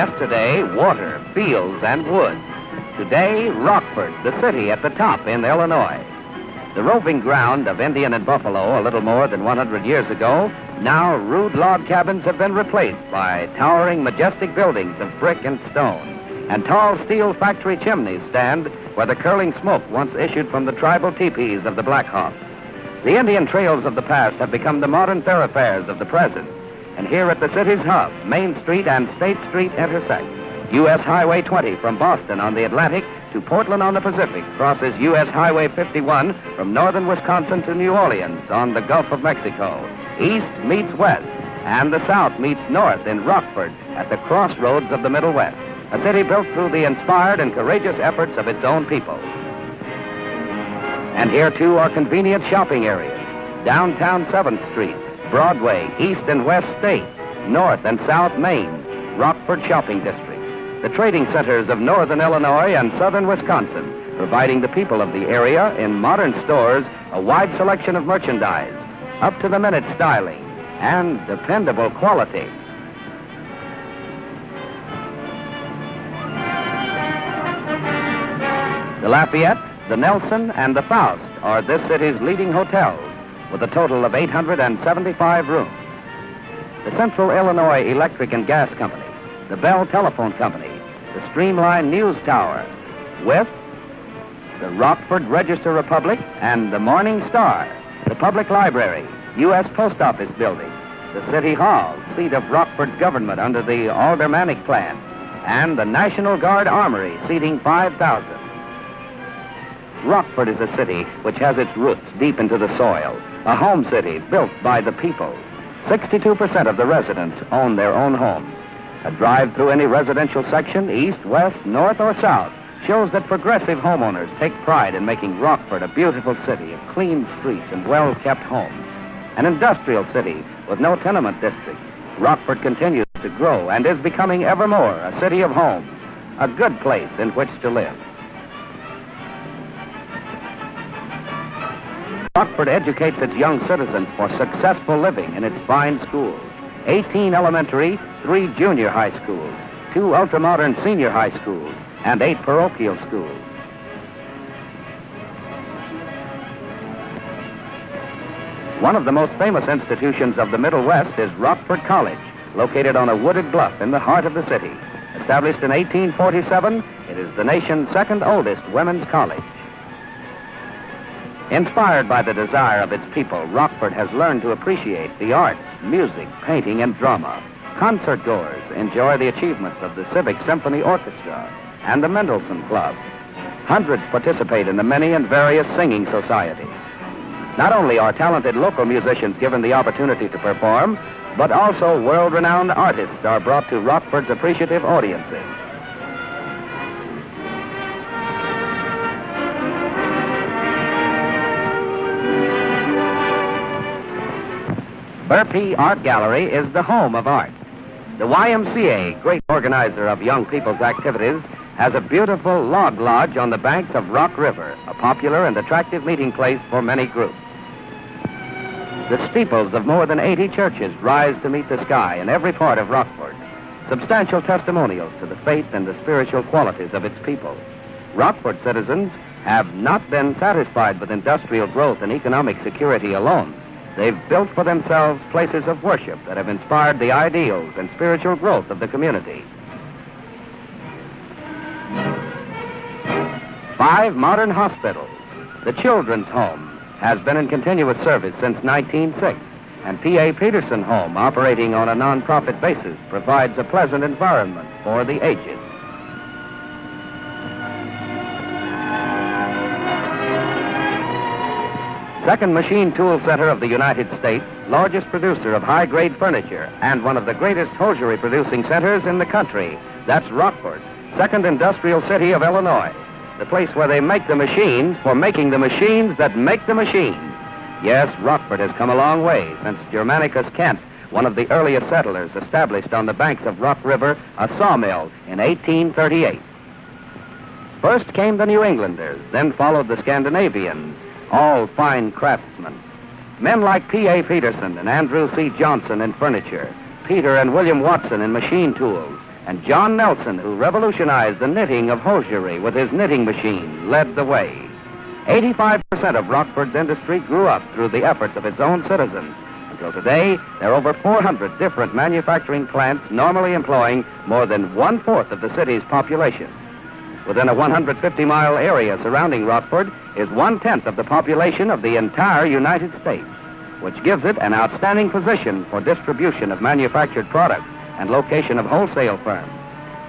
Yesterday, water, fields, and woods. Today, Rockford, the city at the top in Illinois. The roving ground of Indian and buffalo a little more than 100 years ago, now rude log cabins have been replaced by towering, majestic buildings of brick and stone. And tall steel factory chimneys stand where the curling smoke once issued from the tribal teepees of the Black Hawk. The Indian trails of the past have become the modern thoroughfares of the present. And here at the city's hub, Main Street and State Street intersect. U.S. Highway 20 from Boston on the Atlantic to Portland on the Pacific crosses U.S. Highway 51 from northern Wisconsin to New Orleans on the Gulf of Mexico. East meets west, and the south meets north in Rockford at the crossroads of the Middle West, a city built through the inspired and courageous efforts of its own people. And here, too, are convenient shopping areas. Downtown 7th Street, Broadway, East and West State, North and South Main, Rockford Shopping District. The trading centers of northern Illinois and southern Wisconsin, providing the people of the area in modern stores a wide selection of merchandise, up-to-the-minute styling, and dependable quality. The Lafayette, the Nelson, and the Faust are this city's leading hotels, with a total of 875 rooms. The Central Illinois Electric and Gas Company, the Bell Telephone Company, the Streamline News Tower, with the Rockford Register-Republic and the Morning Star, the Public Library, U.S. Post Office Building, the City Hall, seat of Rockford's government under the Aldermanic Plan, and the National Guard Armory, seating 5,000. Rockford is a city which has its roots deep into the soil, a home city built by the people. 62% of the residents own their own homes. A drive through any residential section, east, west, north, or south, shows that progressive homeowners take pride in making Rockford a beautiful city of clean streets and well-kept homes. An industrial city with no tenement district, Rockford continues to grow and is becoming ever more a city of homes, a good place in which to live. Rockford educates its young citizens for successful living in its fine schools. 18 elementary, 3 junior high schools, 2 ultramodern senior high schools, and 8 parochial schools. One of the most famous institutions of the Middle West is Rockford College, located on a wooded bluff in the heart of the city. Established in 1847, it is the nation's second oldest women's college. Inspired by the desire of its people, Rockford has learned to appreciate the arts, music, painting, and drama. Concert-goers enjoy the achievements of the Civic Symphony Orchestra and the Mendelssohn Club. Hundreds participate in the many and various singing societies. Not only are talented local musicians given the opportunity to perform, but also world-renowned artists are brought to Rockford's appreciative audiences. Burpee Art Gallery is the home of art. The YMCA, great organizer of young people's activities, has a beautiful log lodge on the banks of Rock River, a popular and attractive meeting place for many groups. The steeples of more than 80 churches rise to meet the sky in every part of Rockford, substantial testimonials to the faith and the spiritual qualities of its people. Rockford citizens have not been satisfied with industrial growth and economic security alone. They've built for themselves places of worship that have inspired the ideals and spiritual growth of the community. 5 modern hospitals. The Children's Home has been in continuous service since 1906, and P.A. Peterson Home, operating on a non-profit basis, provides a pleasant environment for the aged. Second Machine Tool Center of the United States, largest producer of high-grade furniture and one of the greatest hosiery producing centers in the country. That's Rockford, second industrial city of Illinois, the place where they make the machines for making the machines that make the machines. Yes, Rockford has come a long way since Germanicus Kent, one of the earliest settlers, established on the banks of Rock River a sawmill in 1838. First came the New Englanders, then followed the Scandinavians, all fine craftsmen. Men like P.A. Peterson and Andrew C. Johnson in furniture, Peter and William Watson in machine tools, And John Nelson, who revolutionized the knitting of hosiery with his knitting machine, led the way. 85% of Rockford's industry grew up through the efforts of its own citizens. Until today, there are over 400 different manufacturing plants normally employing more than one-fourth of the city's population. Within a 150-mile area surrounding Rockford is one-tenth of the population of the entire United States, which gives it an outstanding position for distribution of manufactured products and location of wholesale firms.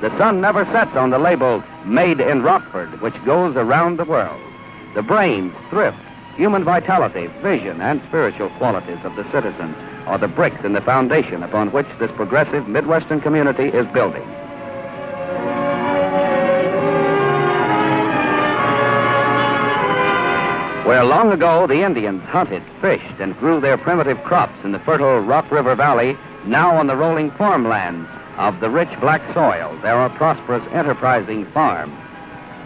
The sun never sets on the label Made in Rockford, which goes around the world. The brains, thrift, human vitality, vision, and spiritual qualities of the citizens are the bricks in the foundation upon which this progressive Midwestern community is building. Where long ago the Indians hunted, fished, and grew their primitive crops in the fertile Rock River Valley, now on the rolling farmlands of the rich black soil, there are prosperous, enterprising farms.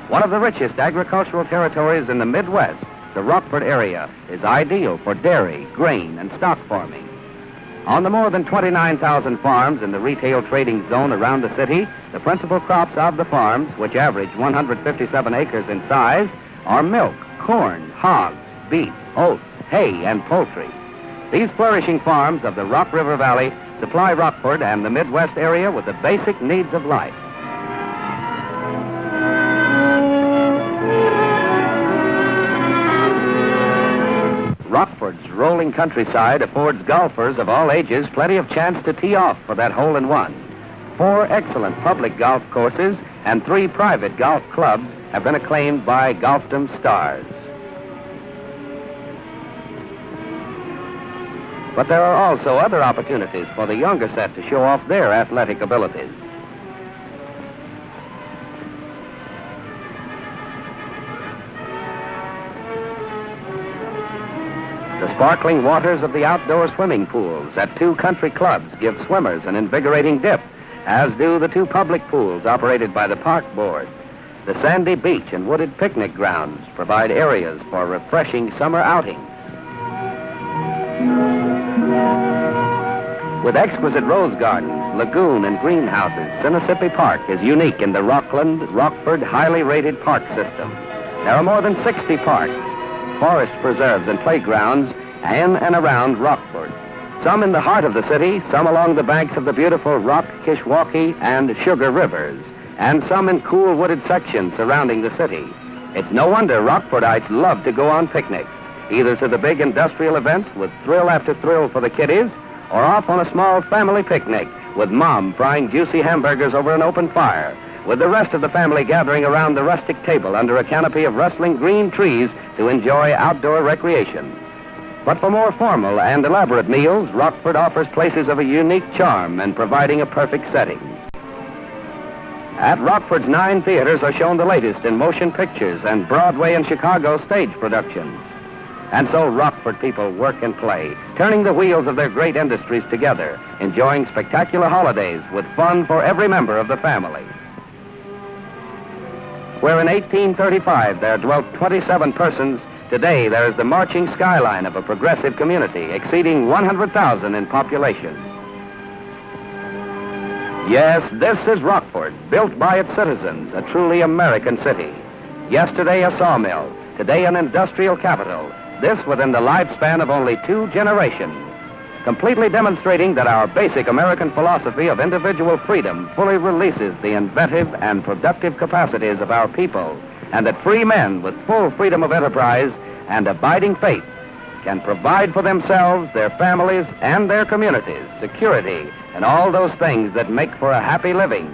One of the richest agricultural territories in the Midwest, the Rockford area, is ideal for dairy, grain, and stock farming. On the more than 29,000 farms in the retail trading zone around the city, the principal crops of the farms, which average 157 acres in size, are milk, corn, hogs, beef, oats, hay, and poultry. These flourishing farms of the Rock River Valley supply Rockford and the Midwest area with the basic needs of life. Rockford's rolling countryside affords golfers of all ages plenty of chance to tee off for that hole-in-one. 4 excellent public golf courses and 3 private golf clubs have been acclaimed by golfdom stars. But there are also other opportunities for the younger set to show off their athletic abilities. The sparkling waters of the outdoor swimming pools at 2 country clubs give swimmers an invigorating dip, as do the 2 public pools operated by the Park Board. The sandy beach and wooded picnic grounds provide areas for refreshing summer outings. With exquisite rose gardens, lagoon, and greenhouses, Sinisippi Park is unique in the Rockford highly rated park system. There are more than 60 parks, forest preserves, and playgrounds in and around Rockford. Some in the heart of the city, some along the banks of the beautiful Rock, Kishwaukee, and Sugar Rivers, and some in cool wooded sections surrounding the city. It's no wonder Rockfordites love to go on picnics, either to the big industrial events with thrill after thrill for the kiddies, or off on a small family picnic with Mom frying juicy hamburgers over an open fire, with the rest of the family gathering around the rustic table under a canopy of rustling green trees to enjoy outdoor recreation. But for more formal and elaborate meals, Rockford offers places of a unique charm and providing a perfect setting. At Rockford's 9 theaters are shown the latest in motion pictures and Broadway and Chicago stage productions. And so Rockford people work and play, turning the wheels of their great industries together, enjoying spectacular holidays with fun for every member of the family. Where in 1835 there dwelt 27 persons, today there is the marching skyline of a progressive community exceeding 100,000 in population. Yes, this is Rockford, built by its citizens, a truly American city. Yesterday a sawmill, today an industrial capital, this within the lifespan of only 2 generations, completely demonstrating that our basic American philosophy of individual freedom fully releases the inventive and productive capacities of our people, and that free men with full freedom of enterprise and abiding faith can provide for themselves, their families, and their communities security and all those things that make for a happy living.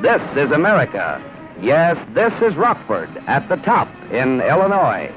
This is America. Yes, this is Rockford at the top in Illinois.